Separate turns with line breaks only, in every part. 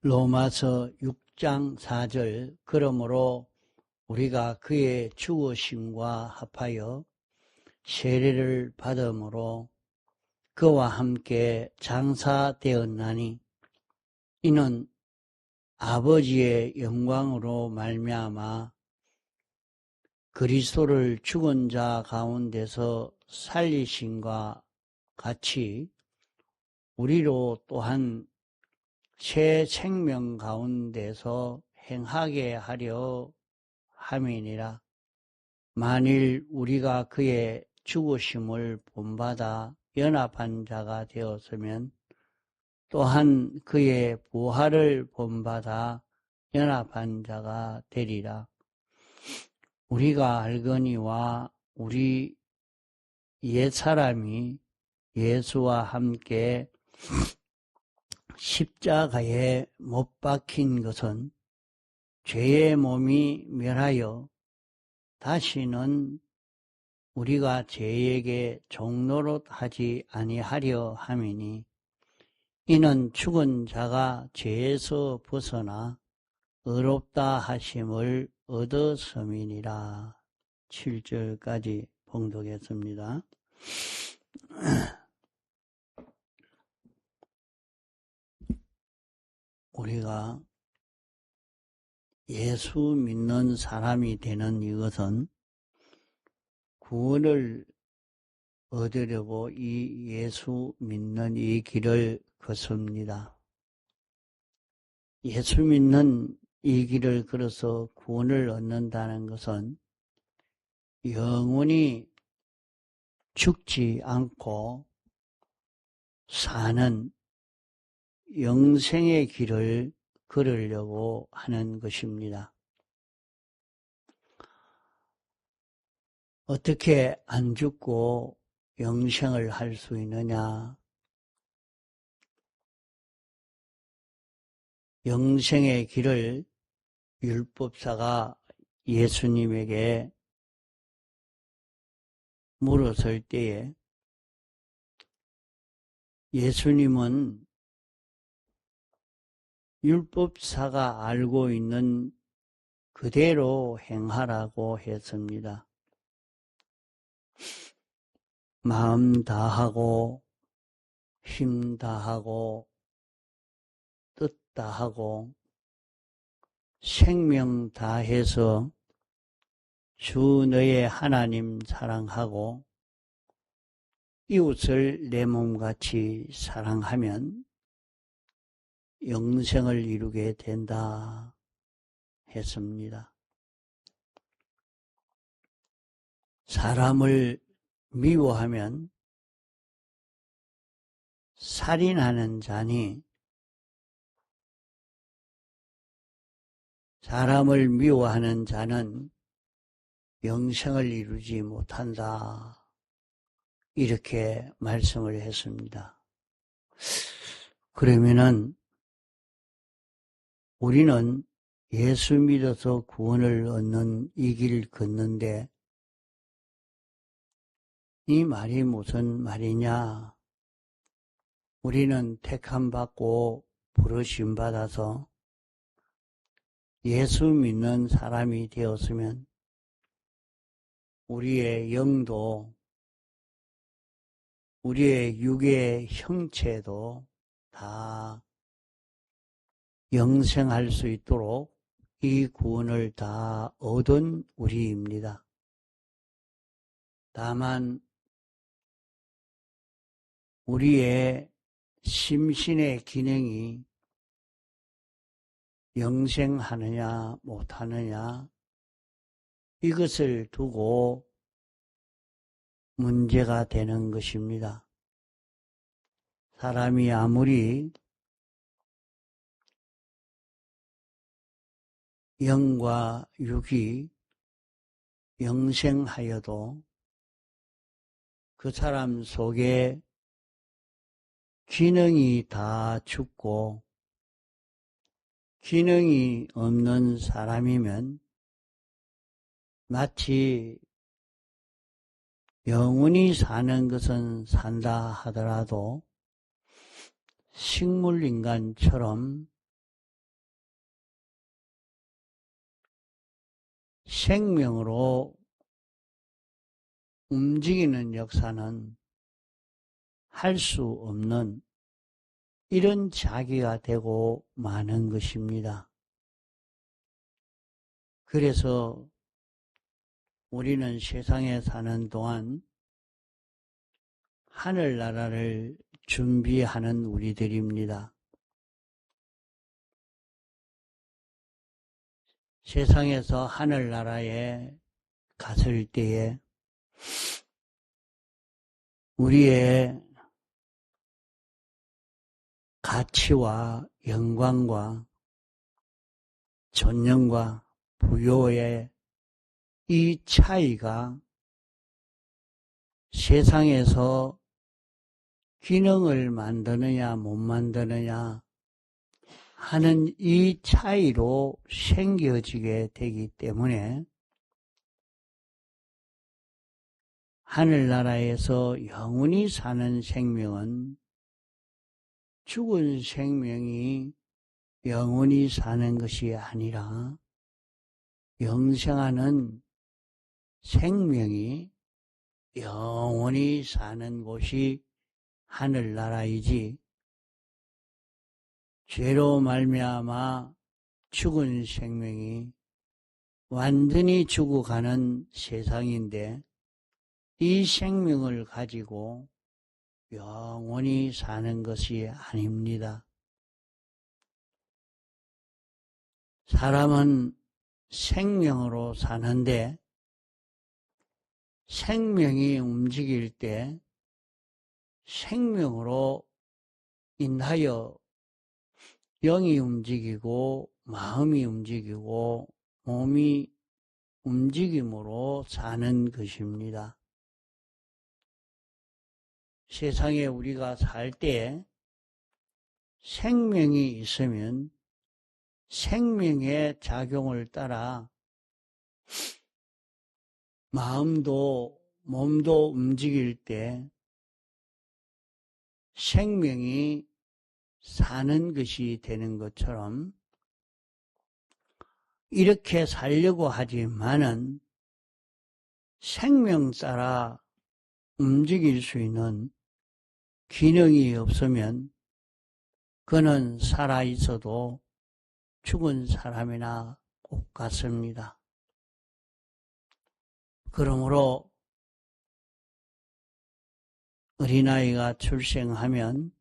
로마서 6장 4절 그러므로 우리가 그의 죽으심과 합하여 세례를 받음으로 그와 함께 장사되었나니 이는 아버지의 영광으로 말미암아 그리스도를 죽은 자 가운데서 살리심과 같이 우리로 또한 새 생명 가운데서 행하게 하려 함이니라. 만일 우리가 그의 죽으심을 본받아 연합한 자가 되었으면 또한 그의 부활을 본받아 연합한 자가 되리라. 우리가 알거니와 우리 옛사람이 예수와 함께 십자가에 못 박힌 것은 죄의 몸이 멸하여 다시는 우리가 죄에게 종노릇하지 아니하려 함이니 이는 죽은 자가 죄에서 벗어나 의롭다 하심을 얻었음이니라. 7절까지 봉독했습니다. 우리가 예수 믿는 사람이 되는 이것은 구원을 얻으려고 이 예수 믿는 이 길을 걷습니다. 예수 믿는 이 길을 걸어서 구원을 얻는다는 것은 영원히 죽지 않고 사는 영생의 길을 걸으려고 하는 것입니다. 어떻게 안 죽고 영생을 할 수 있느냐? 영생의 길을 율법사가 예수님에게 물었을 때에 예수님은 율법사가 알고 있는 그대로 행하라고 했습니다. 마음 다하고 힘 다하고 뜻 다하고 생명 다해서 주 너의 하나님 사랑하고 이웃을 내 몸같이 사랑하면 영생을 이루게 된다 했습니다. 사람을 미워하면 살인하는 자니 사람을 미워하는 자는 영생을 이루지 못한다. 이렇게 말씀을 했습니다. 그러면은 우리는 예수 믿어서 구원을 얻는 이 길 걷는데 이 말이 무슨 말이냐? 우리는 택함받고 부르심 받아서 예수 믿는 사람이 되었으면 우리의 영도 우리의 육의 형체도 다 영생할 수 있도록 이 구원을 다 얻은 우리입니다. 다만 우리의 심신의 기능이 영생하느냐 못하느냐 이것을 두고 문제가 되는 것입니다. 사람이 아무리 영과 육이 영생하여도 그 사람 속에 기능이 다 죽고 기능이 없는 사람이면 마치 영원히 사는 것은 산다 하더라도 식물인간처럼 생명으로 움직이는 역사는 할 수 없는 이런 자기가 되고 마는 것입니다. 그래서 우리는 세상에 사는 동안 하늘나라를 준비하는 우리들입니다. 세상에서 하늘나라에 갔을 때에 우리의 가치와 영광과 존영과 부요의 이 차이가 세상에서 기능을 만드느냐 못 만드느냐 하는 이 차이로 생겨지게 되기 때문에 하늘나라에서 영원히 사는 생명은 죽은 생명이 영원히 사는 것이 아니라 영생하는 생명이 영원히 사는 곳이 하늘나라이지, 죄로 말미암아 죽은 생명이 완전히 죽어가는 세상인데 이 생명을 가지고 영원히 사는 것이 아닙니다. 사람은 생명으로 사는데 생명이 움직일 때 생명으로 인하여 영이 움직이고 마음이 움직이고 몸이 움직임으로 사는 것입니다. 세상에 우리가 살 때 생명이 있으면 생명의 작용을 따라 마음도 몸도 움직일 때 생명이 사는 것이 되는 것처럼 이렇게 살려고 하지만은 생명 따라 움직일 수 있는 기능이 없으면 그는 살아있어도 죽은 사람이나 똑같습니다. 그러므로 어린아이가 출생하면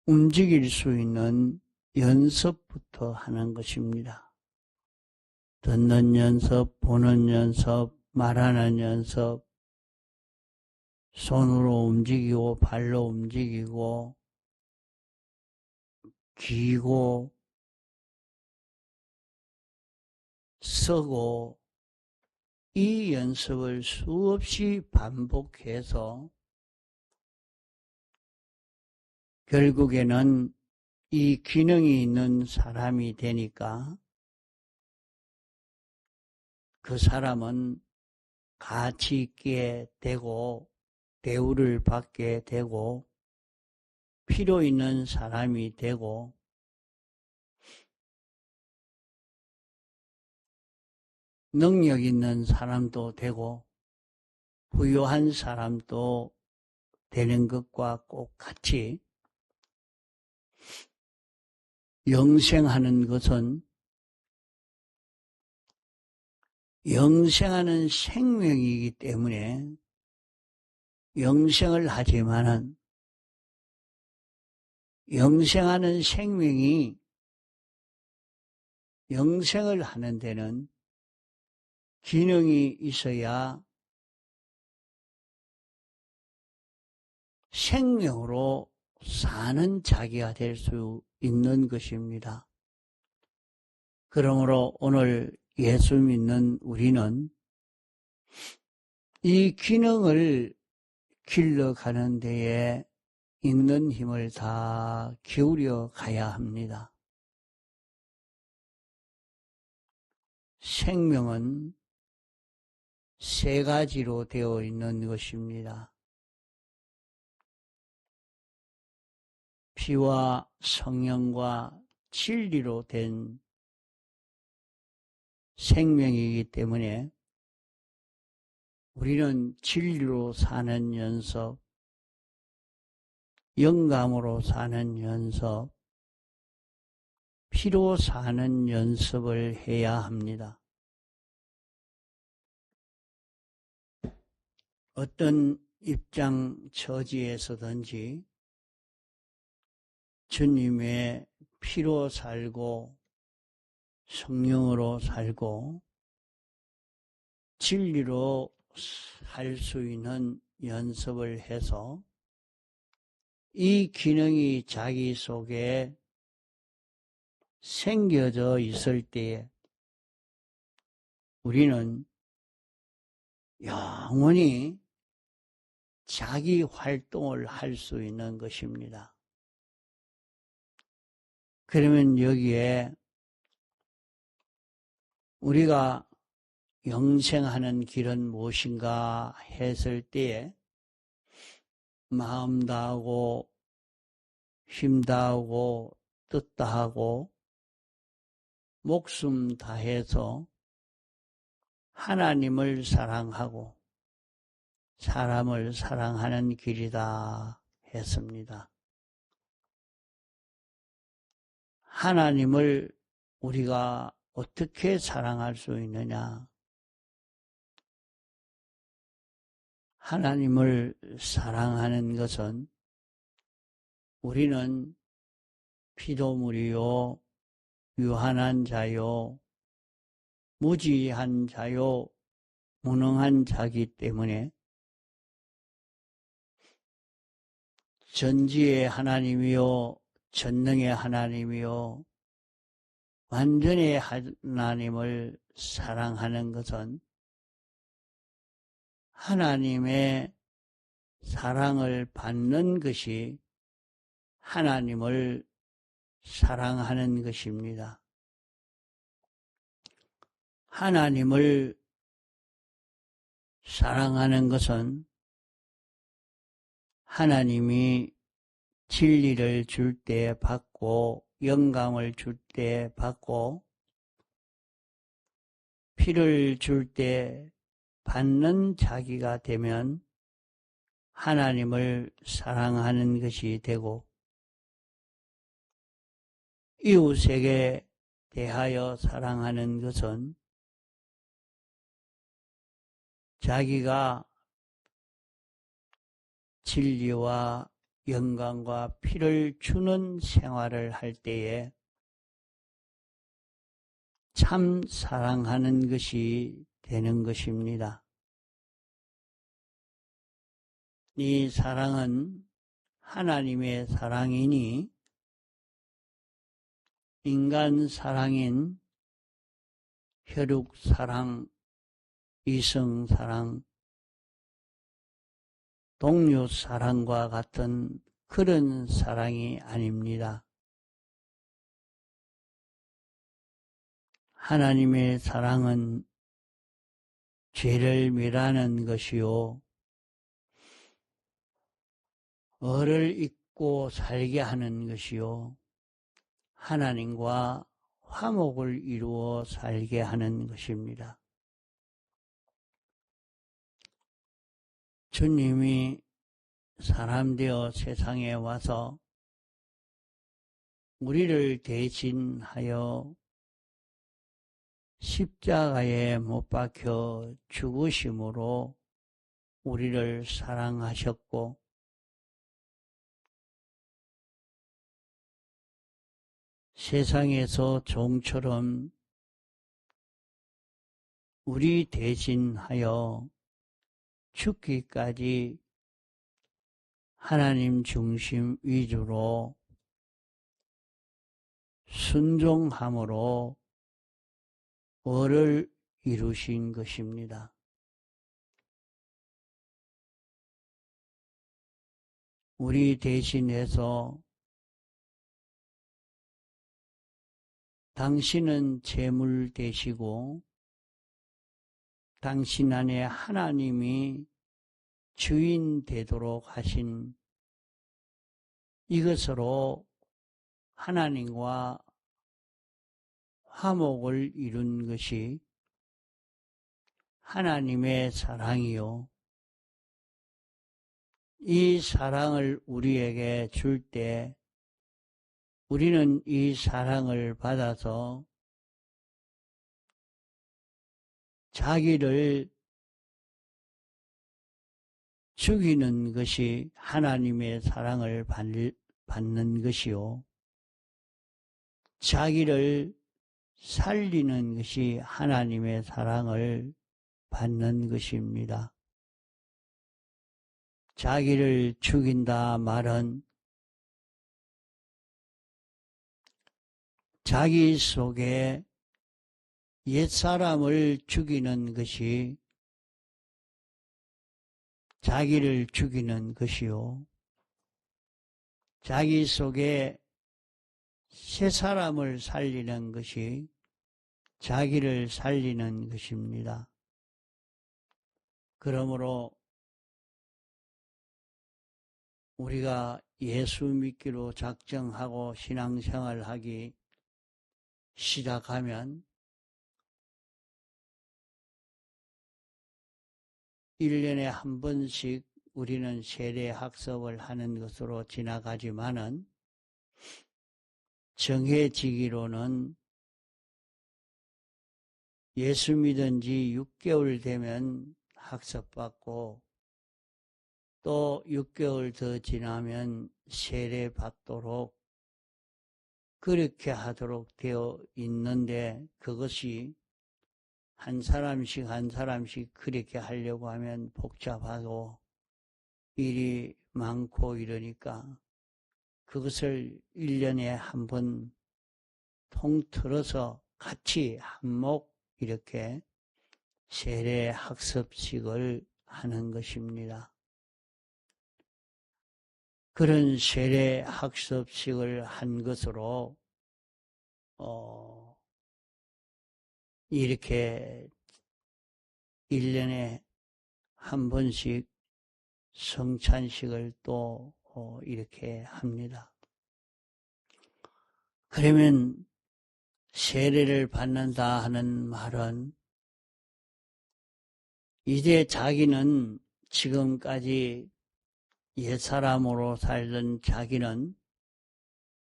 움직일 수 있는 연습부터 하는 것입니다. 듣는 연습, 보는 연습, 말하는 연습, 손으로 움직이고 발로 움직이고 기고 서고 이 연습을 수없이 반복해서 결국에는 이 기능이 있는 사람이 되니까 그 사람은 가치 있게 되고 대우를 받게 되고 필요 있는 사람이 되고 능력 있는 사람도 되고 부유한 사람도 되는 것과 똑같이 영생하는 것은 영생하는 생명이기 때문에 영생을 하지만은 영생하는 생명이 영생을 하는 데는 기능이 있어야 생명으로 사는 자기가 될 수 있는 것입니다. 그러므로 오늘 예수 믿는 우리는 이 기능을 길러가는 데에 있는 힘을 다 기울여 가야 합니다. 생명은 세 가지로 되어 있는 것입니다. 피와 성령과 진리로 된 생명이기 때문에 우리는 진리로 사는 연습, 영감으로 사는 연습, 피로 사는 연습을 해야 합니다. 어떤 입장 처지에서든지 주님의 피로 살고 성령으로 살고 진리로 살 수 있는 연습을 해서 이 기능이 자기 속에 생겨져 있을 때에 우리는 영원히 자기 활동을 할 수 있는 것입니다. 그러면 여기에 우리가 영생하는 길은 무엇인가 했을 때에 마음 다하고 힘 다하고 뜻 다하고 목숨 다해서 하나님을 사랑하고 사람을 사랑하는 길이다 했습니다. 하나님을 우리가 어떻게 사랑할 수 있느냐? 하나님을 사랑하는 것은 우리는 피조물이요, 유한한 자요, 무지한 자요, 무능한 자기 때문에 전지의 하나님이요, 전능의 하나님이요, 완전의 하나님을 사랑하는 것은 하나님의 사랑을 받는 것이 하나님을 사랑하는 것입니다. 하나님을 사랑하는 것은 하나님이 진리를 줄 때 받고 영감을 줄 때 받고 피를 줄 때 받는 자기가 되면 하나님을 사랑하는 것이 되고 이웃에게 대하여 사랑하는 것은 자기가 진리와 영광과 피를 주는 생활을 할 때에 참 사랑하는 것이 되는 것입니다. 이 사랑은 하나님의 사랑이니 인간 사랑인 혈육 사랑, 이성 사랑, 동료 사랑과 같은 그런 사랑이 아닙니다. 하나님의 사랑은 죄를 멸하는 것이요, 어를 잊고 살게 하는 것이요, 하나님과 화목을 이루어 살게 하는 것입니다. 주님이 사람 되어 세상에 와서 우리를 대신하여 십자가에 못 박혀 죽으심으로 우리를 사랑하셨고 세상에서 종처럼 우리 대신하여 죽기까지 하나님 중심 위주로 순종함으로 을을 이루신 것입니다. 우리 대신해서 당신은 제물 되시고 당신 안에 하나님이 주인 되도록 하신 이것으로 하나님과 화목을 이룬 것이 하나님의 사랑이요. 이 사랑을 우리에게 줄 때 우리는 이 사랑을 받아서 자기를 죽이는 것이 하나님의 사랑을 받는 것이요. 자기를 살리는 것이 하나님의 사랑을 받는 것입니다. 자기를 죽인다 말은 자기 속에 옛사람을 죽이는 것이 자기를 죽이는 것이요. 자기 속에 새사람을 살리는 것이 자기를 살리는 것입니다. 그러므로 우리가 예수 믿기로 작정하고 신앙생활하기 시작하면 1년에 한 번씩 우리는 세례 학습을 하는 것으로 지나가지만은 정해지기로는 예수 믿은 지 6개월 되면 학습받고 또 6개월 더 지나면 세례 받도록 그렇게 하도록 되어 있는데 그것이 한 사람씩 한 사람씩 그렇게 하려고 하면 복잡하고 일이 많고 이러니까 그것을 1년에 한 번 통틀어서 같이 한몫 이렇게 세례 학습식을 하는 것입니다. 그런 세례 학습식을 한 것으로 이렇게 1년에 한 번씩 성찬식을 또 이렇게 합니다. 그러면 세례를 받는다 하는 말은 이제 자기는 지금까지 옛사람으로 살던 자기는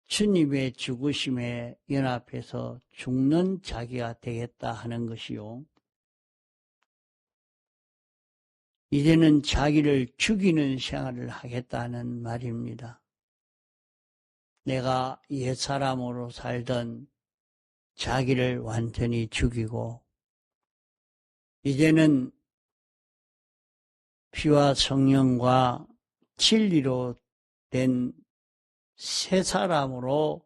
주님의 죽으심에 연합해서 죽는 자기가 되겠다 하는 것이요. 이제는 자기를 죽이는 생활을 하겠다는 말입니다. 내가 옛사람으로 살던 자기를 완전히 죽이고 이제는 피와 성령과 진리로 된 새 사람으로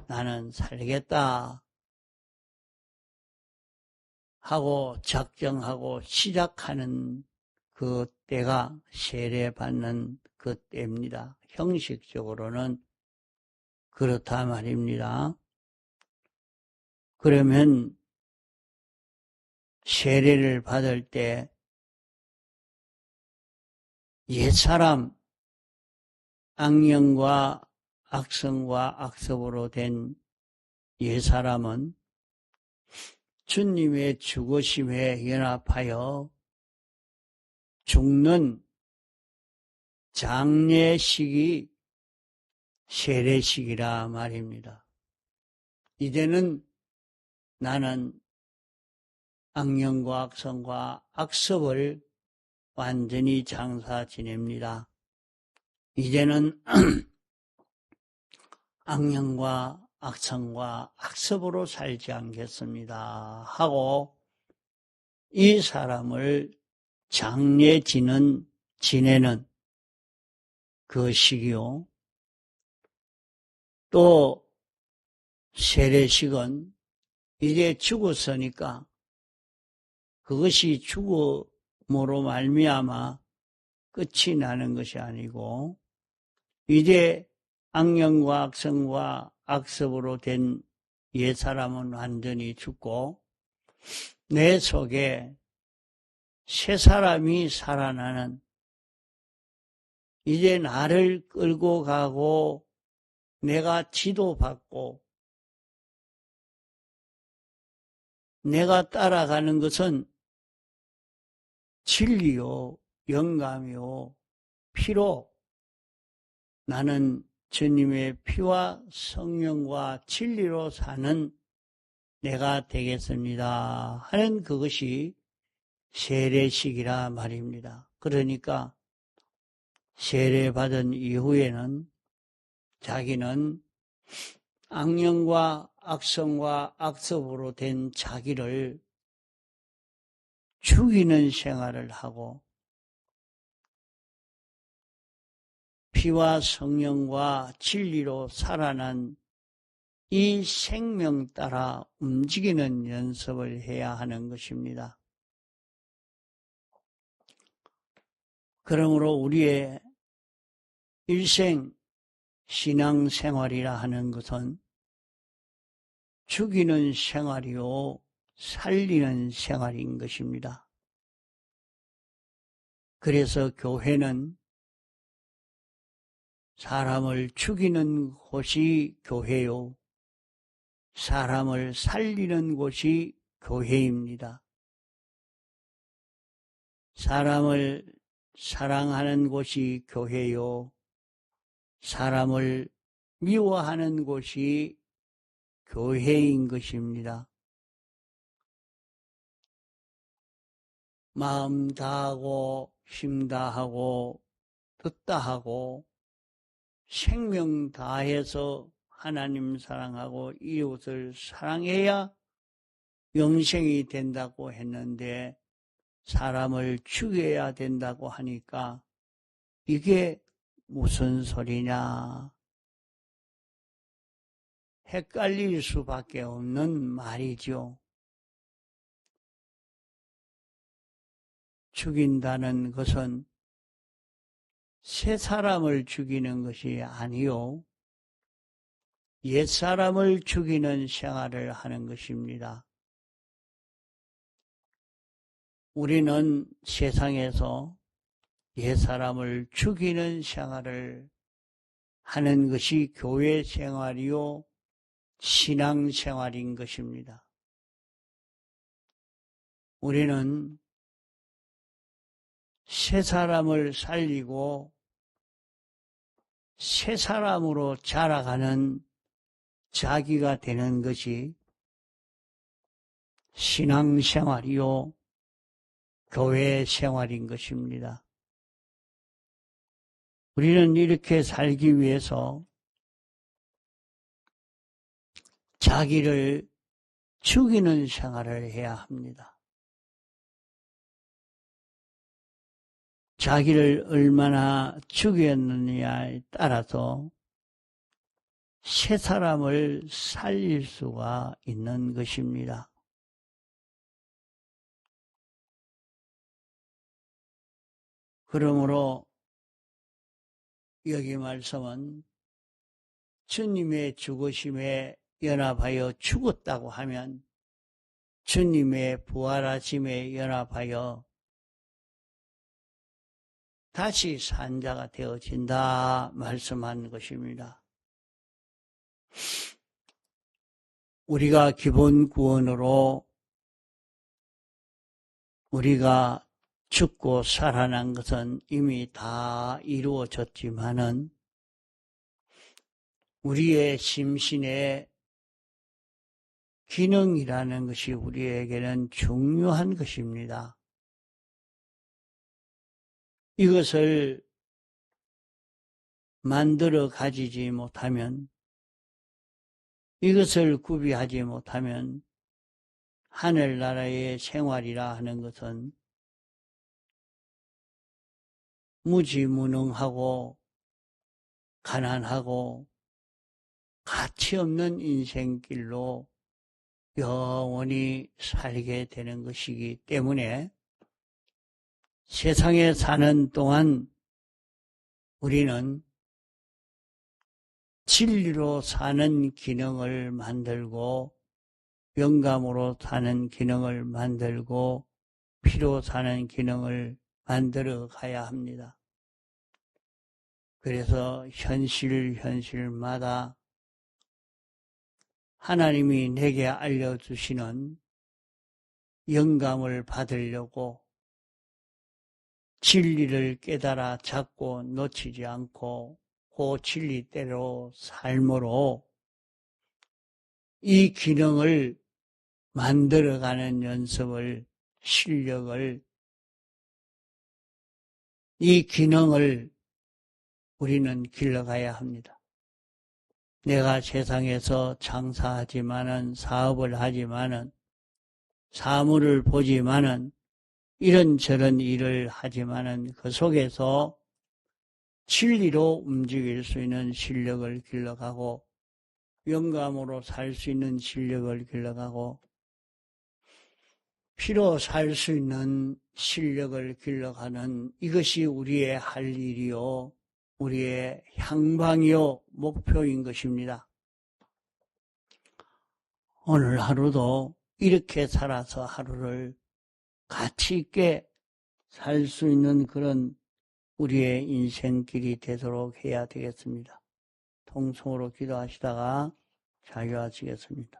나는 살겠다 하고 작정하고 시작하는 그 때가 세례받는 그 때입니다. 형식적으로는 그렇다 말입니다. 그러면 세례를 받을 때 옛사람 악령과 악성과 악섭으로 된 옛사람은 주님의 죽으심에 연합하여 죽는 장례식이 세례식이라 말입니다. 이제는 나는 악령과 악성과 악섭을 완전히 장사 지냅니다. 이제는 악령과 악성과 악섭으로 살지 않겠습니다 하고 이 사람을 장례 지내는 그 시기요. 또 세례식은 이제 죽었으니까 그것이 죽음으로 말미암아 끝이 나는 것이 아니고 이제 악령과 악성과 악습으로 된 옛사람은 완전히 죽고 내 속에 새 사람이 살아나는 이제 나를 끌고 가고 내가 지도받고 내가 따라가는 것은 진리요, 영감이요, 피로 나는 주님의 피와 성령과 진리로 사는 내가 되겠습니다 하는 그것이 세례식이라 말입니다. 그러니까 세례받은 이후에는 자기는 악령과 악성과 악섭으로 된 자기를 죽이는 생활을 하고 피와 성령과 진리로 살아난 이 생명 따라 움직이는 연습을 해야 하는 것입니다. 그러므로 우리의 일생 신앙생활이라 하는 것은 죽이는 생활이요 살리는 생활인 것입니다. 그래서 교회는 사람을 죽이는 곳이 교회요, 사람을 살리는 곳이 교회입니다. 사람을 사랑하는 곳이 교회요, 사람을 미워하는 곳이 교회인 것입니다. 마음 다하고 힘 다하고 뜻 다하고 생명 다해서 하나님 사랑하고 이웃을 사랑해야 영생이 된다고 했는데 사람을 죽여야 된다고 하니까 이게 무슨 소리냐? 헷갈릴 수밖에 없는 말이죠. 죽인다는 것은 새 사람을 죽이는 것이 아니요, 옛 사람을 죽이는 생활을 하는 것입니다. 우리는 세상에서 옛 사람을 죽이는 생활을 하는 것이 교회 생활이요, 신앙 생활인 것입니다. 우리는 새 사람을 살리고 새 사람으로 자라가는 자기가 되는 것이 신앙 생활이요, 교회 생활인 것입니다. 우리는 이렇게 살기 위해서 자기를 죽이는 생활을 해야 합니다. 자기를 얼마나 죽였느냐에 따라서 새 사람을 살릴 수가 있는 것입니다. 그러므로 여기 말씀은 주님의 죽으심에 연합하여 죽었다고 하면 주님의 부활하심에 연합하여 다시 산 자가 되어진다 말씀한 것입니다. 우리가 기본 구원으로 우리가 죽고 살아난 것은 이미 다 이루어졌지만은 우리의 심신의 기능이라는 것이 우리에게는 중요한 것입니다. 이것을 만들어 가지지 못하면, 이것을 구비하지 못하면 하늘나라의 생활이라 하는 것은 무지무능하고 가난하고 가치 없는 인생길로 영원히 살게 되는 것이기 때문에 세상에 사는 동안 우리는 진리로 사는 기능을 만들고 영감으로 사는 기능을 만들고 피로 사는 기능을 만들어 가야 합니다. 그래서 현실마다 하나님이 내게 알려주시는 영감을 받으려고 진리를 깨달아 잡고 놓치지 않고 그 진리대로 삶으로 이 기능을 만들어가는 연습을, 실력을, 이 기능을 우리는 길러가야 합니다. 내가 세상에서 장사하지만은, 사업을 하지만은, 사물을 보지만은, 이런저런 일을 하지만은 그 속에서 진리로 움직일 수 있는 실력을 길러가고, 영감으로 살 수 있는 실력을 길러가고, 피로 살 수 있는 실력을 길러가는 이것이 우리의 할 일이요, 우리의 향방이요, 목표인 것입니다. 오늘 하루도 이렇게 살아서 하루를 가치 있게 살 수 있는 그런 우리의 인생길이 되도록 해야 되겠습니다. 통성으로 기도하시다가 자유하시겠습니다.